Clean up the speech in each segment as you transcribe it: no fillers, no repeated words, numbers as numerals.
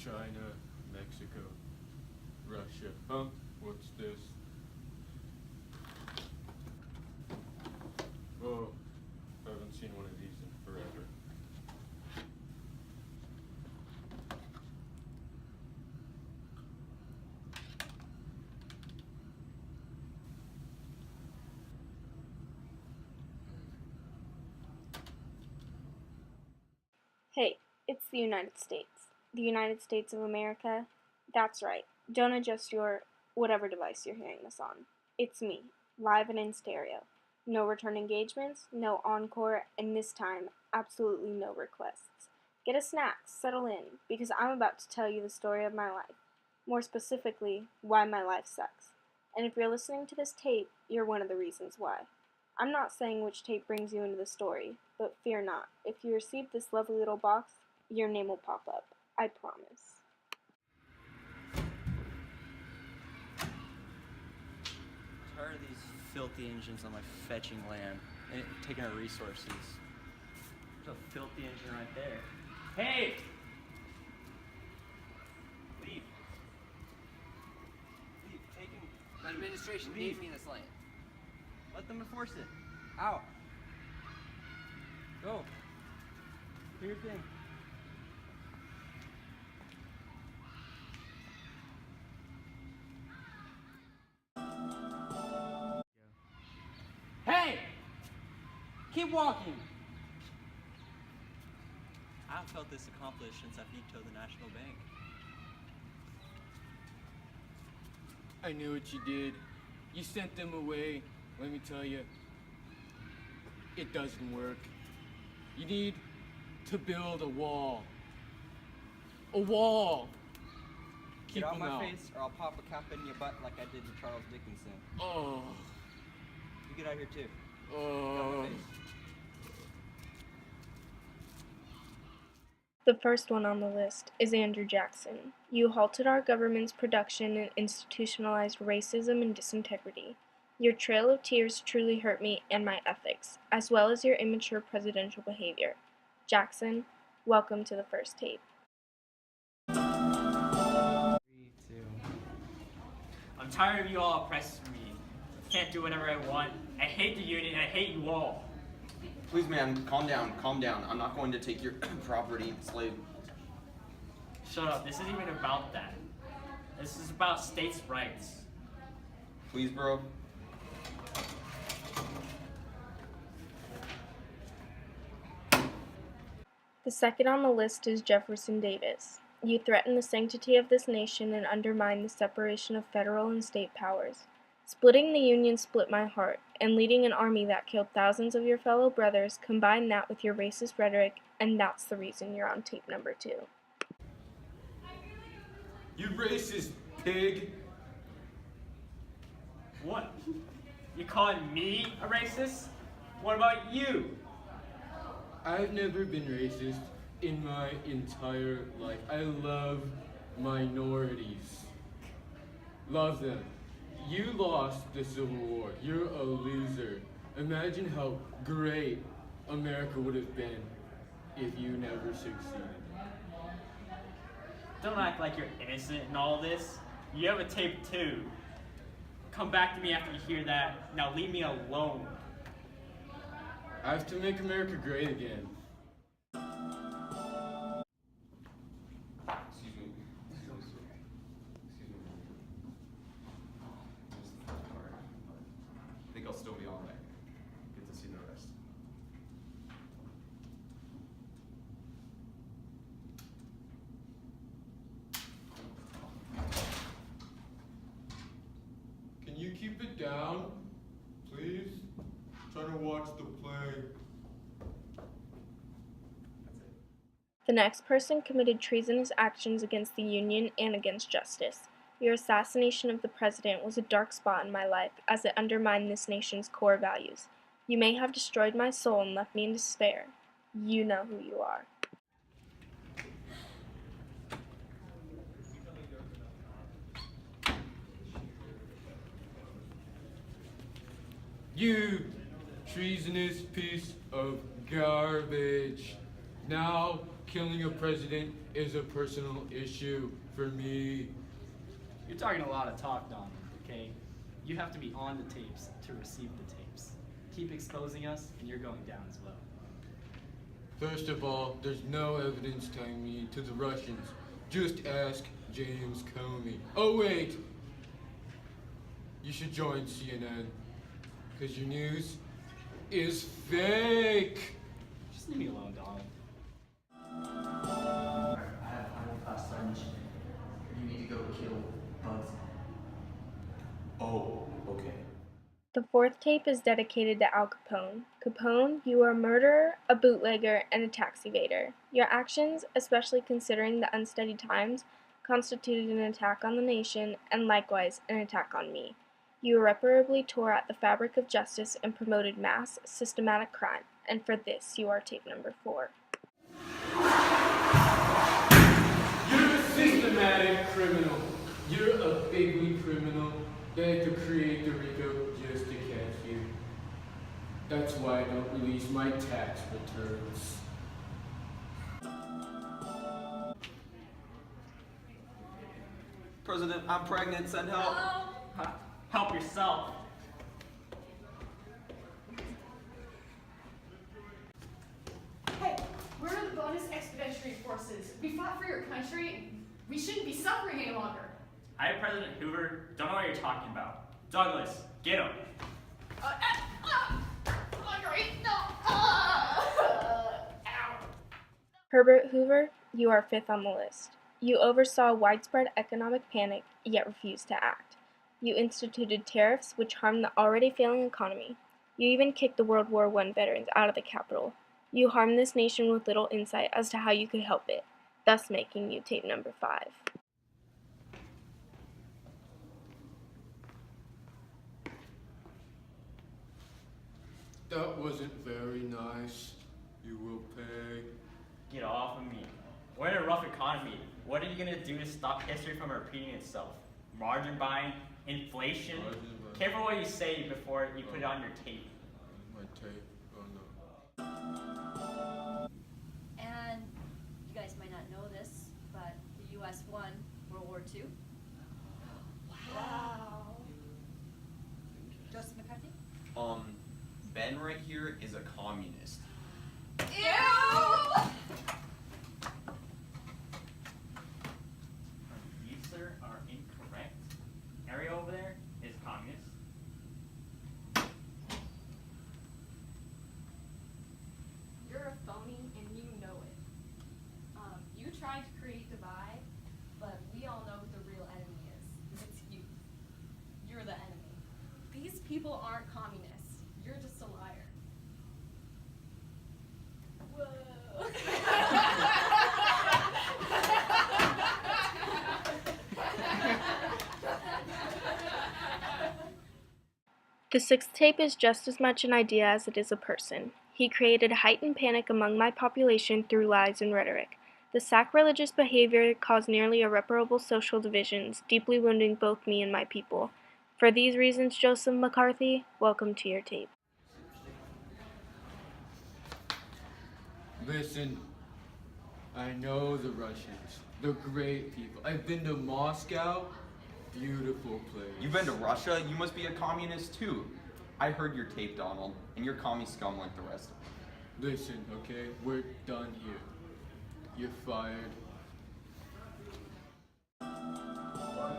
China, Mexico, Russia. Huh? What's this? Oh, haven't seen one of these in forever. Hey, it's the United States. The United States of America. That's right. Don't adjust your whatever device you're hearing this on. It's me, live and in stereo. No return engagements, no encore, and this time, absolutely no requests. Get a snack, settle in, because I'm about to tell you the story of my life. More specifically, why my life sucks. And if you're listening to this tape, you're one of the reasons why. I'm not saying which tape brings you into the story, but fear not. If you receive this lovely little box, your name will pop up. I promise. Tired of these filthy engines on my fetching land and taking our resources. There's a filthy engine right there. Hey! Leave. Leave. Taking. The administration gave me this land. Let them enforce it. Ow. Go. Do your thing. Hey! Keep walking! I've felt this accomplished since I vetoed the National Bank. I knew what you did. You sent them away. Let me tell you, it doesn't work. You need to build a wall. A wall! Get Keep out them my out. face or I'll pop a cap in your butt like I did to Charles Dickinson. Oh. You get out here too. Get out Oh. my face. The first one on the list is Andrew Jackson. You halted our government's production and institutionalized racism and disintegrity. Your trail of tears truly hurt me and my ethics, as well as your immature presidential behavior. Jackson, welcome to the first tape. 3, 2. I'm tired of you all oppressing me. I can't do whatever I want. I hate the union and I hate you all. Please, ma'am, calm down, calm down. I'm not going to take your property, slave. Shut up, this isn't even about that. This is about states' rights. Please, bro. The second on the list is Jefferson Davis. You threaten the sanctity of this nation and undermine the separation of federal and state powers. Splitting the Union split my heart, and leading an army that killed thousands of your fellow brothers, combine that with your racist rhetoric, and that's the reason you're on tape number 2. You racist pig! What? You calling me a racist? What about you? I've never been racist in my entire life. I love minorities. Love them. You lost the Civil War. You're a loser. Imagine how great America would have been if you never succeeded. Don't act like you're innocent in all this. You have a tape too. Come back to me after you hear that. Now leave me alone. I have to make America great again. Excuse me. Excuse me. Just the front part. I think I'll still be all right. Get to see the rest. Can you keep it down, please? Trying to watch the play. The next person committed treasonous actions against the Union and against justice. Your assassination of the president was a dark spot in my life, as it undermined this nation's core values. You may have destroyed my soul and left me in despair. You know who you are. You treasonous piece of garbage. Now, killing a president is a personal issue for me. You're talking a lot of talk, Donald, okay? You have to be on the tapes to receive the tapes. Keep exposing us, and you're going down as well. First of all, there's no evidence tying me to the Russians. Just ask James Comey. Oh wait! You should join CNN, because your news is fake! Just leave me alone, Donald. I have a class mission. You need to go kill Bugsy. Oh, okay. The fourth tape is dedicated to Al Capone. Capone, you are a murderer, a bootlegger, and a tax evader. Your actions, especially considering the unsteady times, constituted an attack on the nation and likewise an attack on me. You irreparably tore at the fabric of justice and promoted mass, systematic crime, and for this you are tape number 4. You're a systematic criminal. You're a bigly criminal. They had to create the RICO just to catch you. That's why I don't release my tax returns. President, I'm pregnant. Send help. Help yourself. Hey, we're the bonus expeditionary forces. We fought for your country. We shouldn't be suffering any longer. I, President Hoover, don't know what you're talking about. Douglas, get him. Marguerite, no. Ow. Herbert Hoover, you are 5th on the list. You oversaw widespread economic panic, yet refused to act. You instituted tariffs which harmed the already failing economy. You even kicked the World War I veterans out of the Capitol. You harmed this nation with little insight as to how you could help it, thus making you tape number 5. That wasn't very nice. You will pay. Get off of me. We're in a rough economy. What are you gonna do to stop history from repeating itself? Margin buying? Inflation? Margin buying. Careful what you say before you put it on your tape. My tape. Oh no. And you guys might not know this, but the U.S. won World War II. Wow. Joseph McCarthy? Ben right here is a communist. Ew! You, sir, are incorrect. Area over there is communist. You're a phony and you know it. You tried to create divide, but we all know who the real enemy is. It's you. You're the enemy. These people aren't communists. You're just a liar. The 6th tape is just as much an idea as it is a person. He created heightened panic among my population through lies and rhetoric. The sacrilegious behavior caused nearly irreparable social divisions, deeply wounding both me and my people. For these reasons, Joseph McCarthy, welcome to your tape. Listen, I know the Russians. They're great people. I've been to Moscow. Beautiful place. You've been to Russia? You must be a communist too. I heard your tape, Donald, and you're commie scum like the rest of them. Listen, okay? We're done here. You're fired.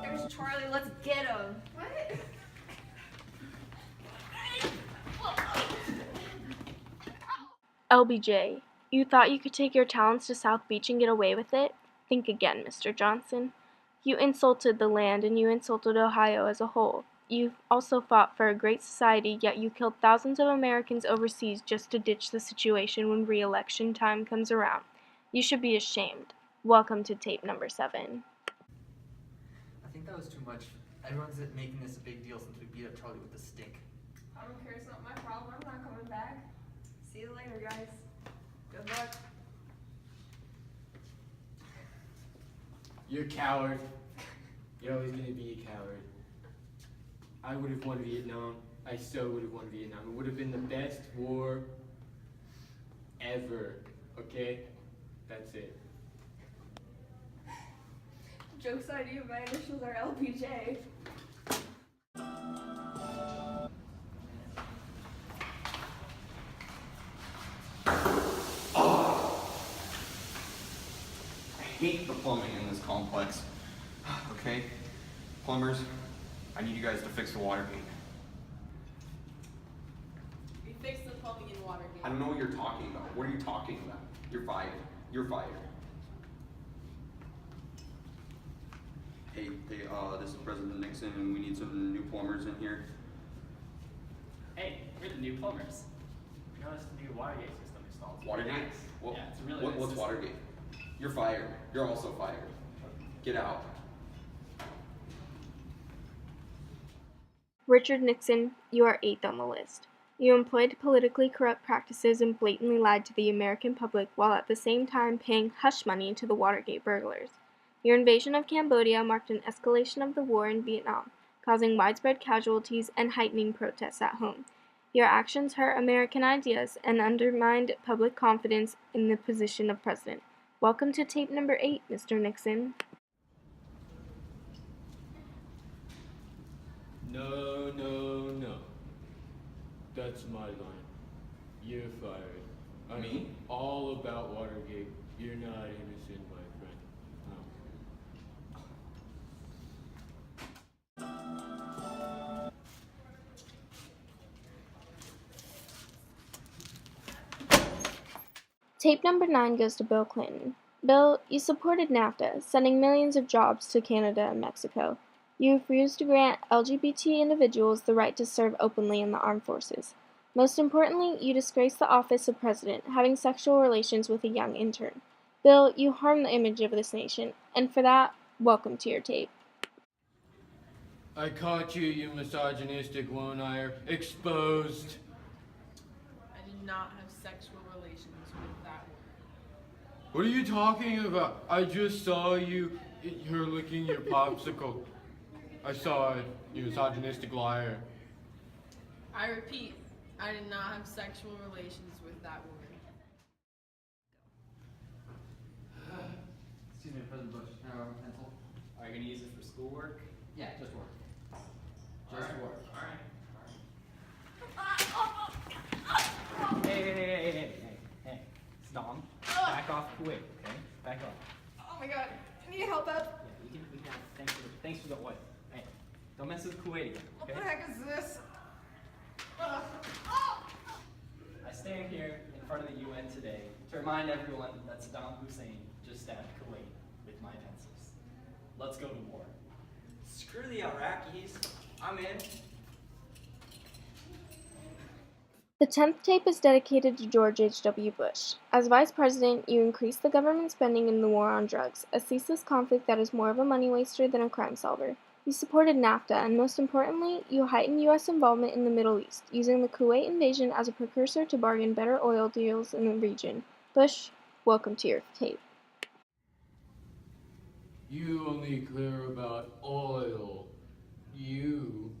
There's Charlie, let's get him. What? LBJ, you thought you could take your talents to South Beach and get away with it? Think again, Mr. Johnson. You insulted the land and you insulted Ohio as a whole. You also fought for a great society, yet you killed thousands of Americans overseas just to ditch the situation when re-election time comes around. You should be ashamed. Welcome to tape number 7. I think that was too much. Everyone's making this a big deal since we beat up Charlie with a stick. I don't care, it's not my problem. I'm not coming back. See you later, guys. Good luck. You're a coward. You're always gonna be a coward. I would have won Vietnam. I so would have won Vietnam. It would have been the best war ever, okay? That's it. Joke's on you, my initials are LBJ. I hate the plumbing in this complex. Okay? Plumbers, I need you guys to fix the water main. We fixed the plumbing in Watergate. I don't know what you're talking about. What are you talking about? You're fired. You're fired. Hey, this is President Nixon, and we need some new plumbers in here. Hey, we're the new plumbers. We noticed the new Watergate system installed. It's Watergate? really nice. What, Yeah, it's a really what, nice what's system. Watergate? You're fired. You're also fired. Get out. Richard Nixon, you are 8th on the list. You employed politically corrupt practices and blatantly lied to the American public while at the same time paying hush money to the Watergate burglars. Your invasion of Cambodia marked an escalation of the war in Vietnam, causing widespread casualties and heightening protests at home. Your actions hurt American ideas and undermined public confidence in the position of president. Welcome to tape number 8, Mr. Nixon. No, no, no. That's my line. You're fired. I'm Me? all about Watergate. You're not innocent, my friend. No. Tape number 9 goes to Bill Clinton. Bill, you supported NAFTA, sending millions of jobs to Canada and Mexico. You refused to grant LGBT individuals the right to serve openly in the armed forces. Most importantly, you disgraced the office of president, having sexual relations with a young intern. Bill, you harmed the image of this nation, and for that, welcome to your tape. I caught you, you misogynistic one-eyer. Exposed. I did not have sexual relations with that woman. What are you talking about? I just saw you. You're licking your popsicle. I saw it, you misogynistic liar. I repeat, I did not have sexual relations with that woman. Excuse me, President Bush. Can I have a pencil? Are you going to use it for schoolwork? Yeah, just work. Just Alright. work. Alright. Hey. It's Dom. Back off quick, okay? Back off. Oh my god, I need help up. Yeah, we can, thanks for the oil. Hey, don't mess with Kuwait again, What okay? the heck is this? I stand here in front of the UN today to remind everyone that Saddam Hussein just stabbed Kuwait with my pencils. Let's go to war. Screw the Iraqis. I'm in. The 10th tape is dedicated to George H.W. Bush. As Vice President, you increased the government spending in the war on drugs, a ceaseless conflict that is more of a money waster than a crime solver. You supported NAFTA, and most importantly, you heightened U.S. involvement in the Middle East, using the Kuwait invasion as a precursor to bargain better oil deals in the region. Bush, welcome to your tape. You only care about oil. You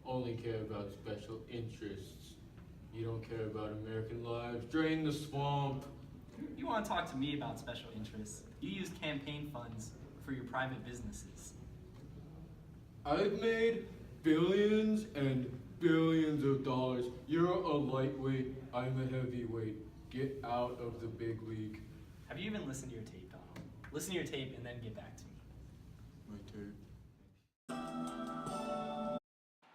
only care about special interests. You don't care about American lives. Drain the swamp. You want to talk to me about special interests? You used campaign funds for your private businesses. I've made billions and billions of dollars. You're a lightweight. I'm a heavyweight. Get out of the big league. Have you even listened to your tape, Donald? Listen to your tape and then get back to me. My tape.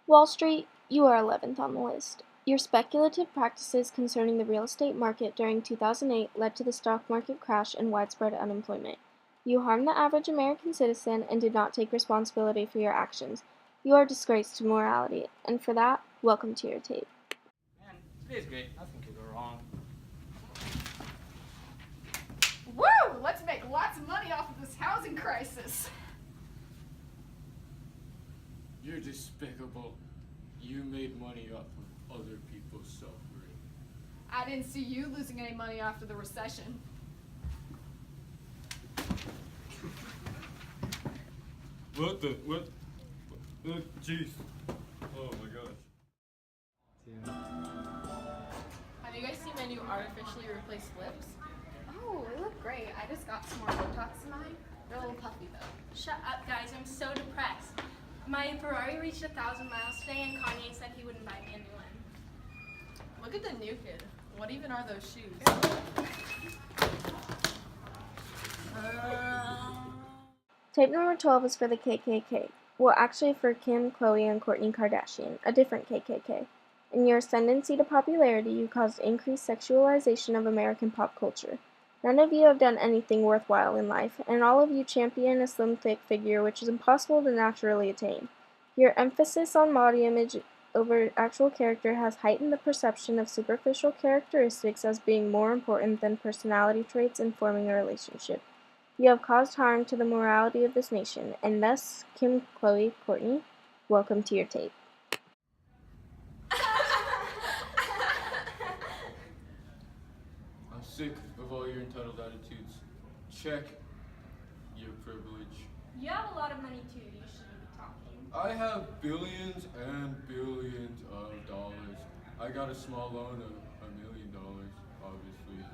Wall Street, you are 11th on the list. Your speculative practices concerning the real estate market during 2008 led to the stock market crash and widespread unemployment. You harmed the average American citizen and did not take responsibility for your actions. You are a disgrace to morality, and for that, welcome to your tape. Man, today's great. Nothing could go wrong. Woo! Let's make lots of money off of this housing crisis. You're despicable. You made money off of other people's suffering. I didn't see you losing any money after the recession. What? Jeez. Oh my gosh. Have you guys seen my new artificially replaced lips? Oh, they look great. I just got some more Botox in mine. They're a little puffy though. Shut up, guys. I'm so depressed. My Ferrari reached 1,000 miles today, and Kanye said he wouldn't buy me a new one. Look at the new kid. What even are those shoes? Tape number 12 is for the KKK. Well, actually for Kim, Khloe, and Kourtney Kardashian, a different KKK. In your ascendancy to popularity, you caused increased sexualization of American pop culture. None of you have done anything worthwhile in life, and all of you champion a slim, thick figure which is impossible to naturally attain. Your emphasis on body image over actual character has heightened the perception of superficial characteristics as being more important than personality traits in forming a relationship. You have caused harm to the morality of this nation, and thus, Kim, Khloe, Kourtney, welcome to your tape. I'm sick of all your entitled attitudes. Check your privilege. You have a lot of money too. You shouldn't be talking. I have billions and billions of dollars. I got a small loan of $1 million, obviously.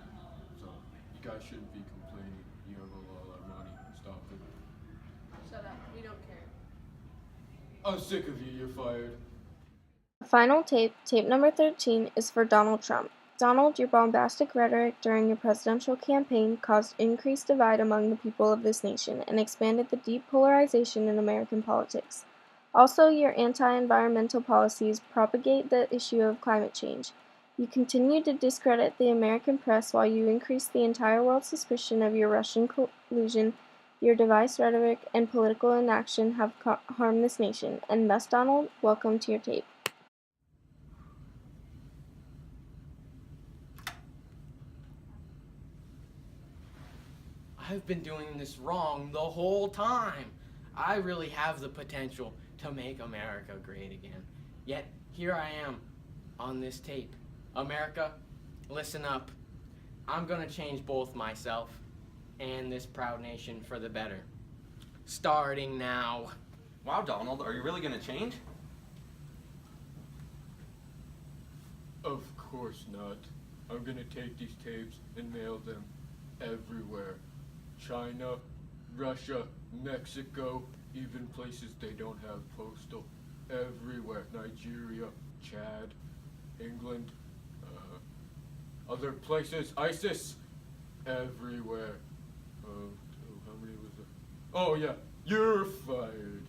So you guys shouldn't be complaining. You have a lot of money. Stop it. Shut up. We don't care. I'm sick of you. You're fired. Final tape, tape number 13, is for Donald Trump. Donald, your bombastic rhetoric during your presidential campaign caused increased divide among the people of this nation and expanded the deep polarization in American politics. Also, your anti-environmental policies propagate the issue of climate change. You continue to discredit the American press while you increase the entire world's suspicion of your Russian collusion. Your device rhetoric and political inaction have harmed this nation, and thus, Donald, welcome to your tape. I've been doing this wrong the whole time. I really have the potential to make America great again. Yet, here I am on this tape. America, listen up. I'm gonna change both myself and this proud nation for the better. Starting now. Wow, Donald, are you really gonna change? Of course not. I'm gonna take these tapes and mail them everywhere. China, Russia, Mexico, even places they don't have postal. Everywhere. Nigeria, Chad, England, other places, ISIS, everywhere. How many was there? Oh yeah, you're fired.